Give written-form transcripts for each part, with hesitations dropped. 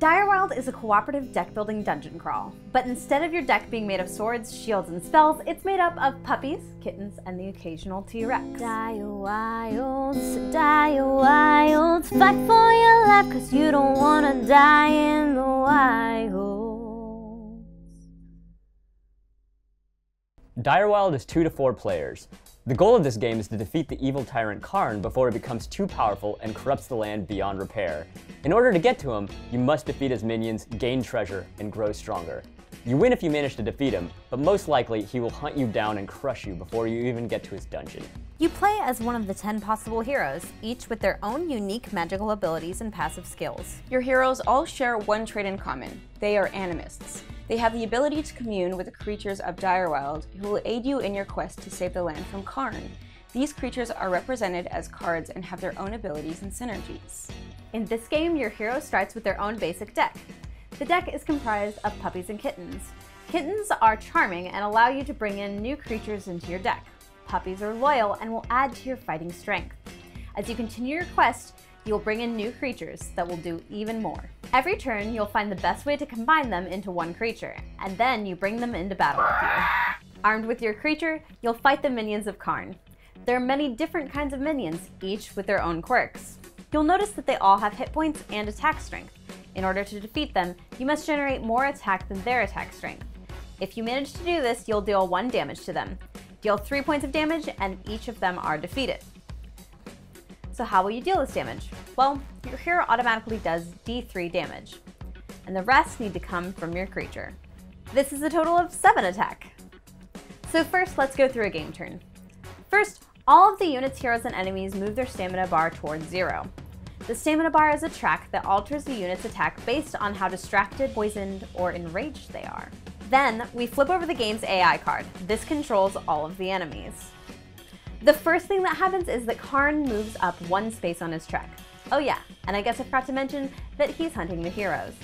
Direwild is a cooperative deck-building dungeon crawl, but instead of your deck being made of swords, shields, and spells, it's made up of puppies, kittens, and the occasional T-Rex. Direwilds, Direwilds, fight for your life, cause you don't wanna die in the wild. Direwild is 2 to 4 players. The goal of this game is to defeat the evil tyrant Karn before it becomes too powerful and corrupts the land beyond repair. In order to get to him, you must defeat his minions, gain treasure, and grow stronger. You win if you manage to defeat him, but most likely he will hunt you down and crush you before you even get to his dungeon. You play as one of the 10 possible heroes, each with their own unique magical abilities and passive skills. Your heroes all share one trait in common. They are animists. They have the ability to commune with the creatures of Direwild, who will aid you in your quest to save the land from Karn. These creatures are represented as cards and have their own abilities and synergies. In this game, your hero starts with their own basic deck. The deck is comprised of puppies and kittens. Kittens are charming and allow you to bring in new creatures into your deck. Puppies are loyal and will add to your fighting strength. As you continue your quest, you'll bring in new creatures that will do even more. Every turn, you'll find the best way to combine them into one creature, and then you bring them into battle with you. Armed with your creature, you'll fight the minions of Karn. There are many different kinds of minions, each with their own quirks. You'll notice that they all have hit points and attack strength. In order to defeat them, you must generate more attack than their attack strength. If you manage to do this, you'll deal 1 damage to them. Deal 3 points of damage, and each of them are defeated. So how will you deal this damage? Well, your hero automatically does D3 damage, and the rest need to come from your creature. This is a total of 7 attack. So first, let's go through a game turn. First, all of the unit's heroes and enemies move their stamina bar towards 0. The stamina bar is a track that alters the unit's attack based on how distracted, poisoned, or enraged they are. Then, we flip over the game's AI card. This controls all of the enemies. The first thing that happens is that Karn moves up 1 space on his trek. Oh yeah, and I guess I forgot to mention that he's hunting the heroes.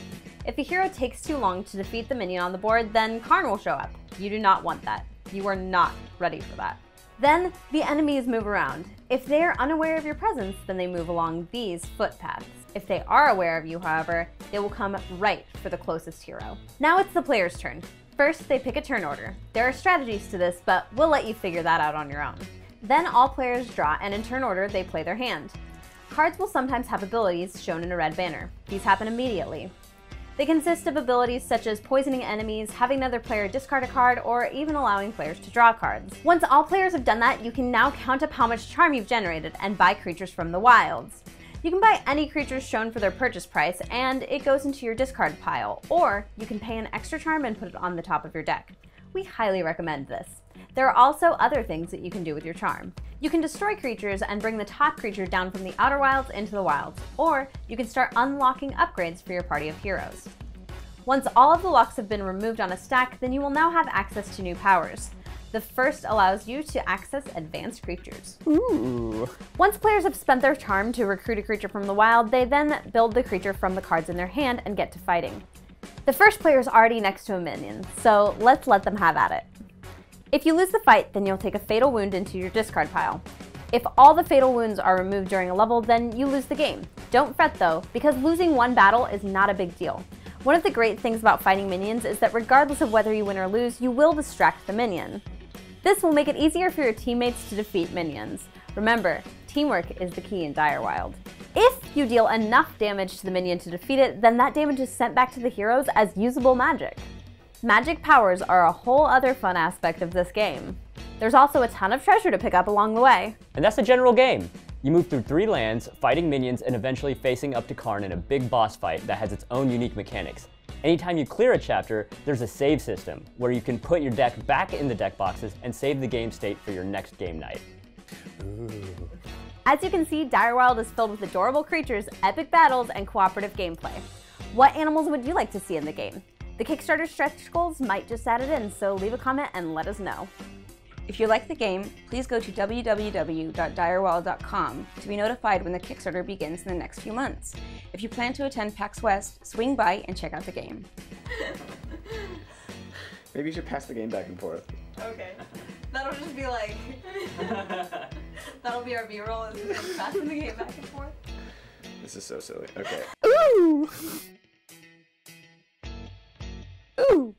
If a hero takes too long to defeat the minion on the board, then Karn will show up. You do not want that. You are not ready for that. Then, the enemies move around. If they are unaware of your presence, then they move along these footpaths. If they are aware of you, however, they will come right for the closest hero. Now it's the player's turn. First, they pick a turn order. There are strategies to this, but we'll let you figure that out on your own. Then all players draw, and in turn order, they play their hand. Cards will sometimes have abilities shown in a red banner. These happen immediately. They consist of abilities such as poisoning enemies, having another player discard a card, or even allowing players to draw cards. Once all players have done that, you can now count up how much charm you've generated and buy creatures from the wilds. You can buy any creatures shown for their purchase price, and it goes into your discard pile, or you can pay an extra charm and put it on the top of your deck. We highly recommend this. There are also other things that you can do with your charm. You can destroy creatures and bring the top creature down from the outer wilds into the wilds, or you can start unlocking upgrades for your party of heroes. Once all of the locks have been removed on a stack, then you will now have access to new powers. The first allows you to access advanced creatures. Ooh. Once players have spent their charm to recruit a creature from the wild, they then build the creature from the cards in their hand and get to fighting. The first player is already next to a minion, so let's let them have at it. If you lose the fight, then you'll take a fatal wound into your discard pile. If all the fatal wounds are removed during a level, then you lose the game. Don't fret though, because losing 1 battle is not a big deal. One of the great things about fighting minions is that regardless of whether you win or lose, you will distract the minion. This will make it easier for your teammates to defeat minions. Remember, teamwork is the key in Direwild. If you deal enough damage to the minion to defeat it, then that damage is sent back to the heroes as usable magic. Magic powers are a whole other fun aspect of this game. There's also a ton of treasure to pick up along the way. And that's the general game. You move through 3 lands, fighting minions, and eventually facing up to Karn in a big boss fight that has its own unique mechanics. Anytime you clear a chapter, there's a save system, where you can put your deck back in the deck boxes and save the game state for your next game night. Ooh. As you can see, Direwild is filled with adorable creatures, epic battles, and cooperative gameplay. What animals would you like to see in the game? The Kickstarter stretch goals might just add it in, so leave a comment and let us know. If you like the game, please go to www.direwild.com to be notified when the Kickstarter begins in the next few months. If you plan to attend PAX West, swing by and check out the game. Maybe you should pass the game back and forth. Okay. That'll just be like... That'll be our B-roll, is passing the game back and forth. This is so silly. Okay. Ooh!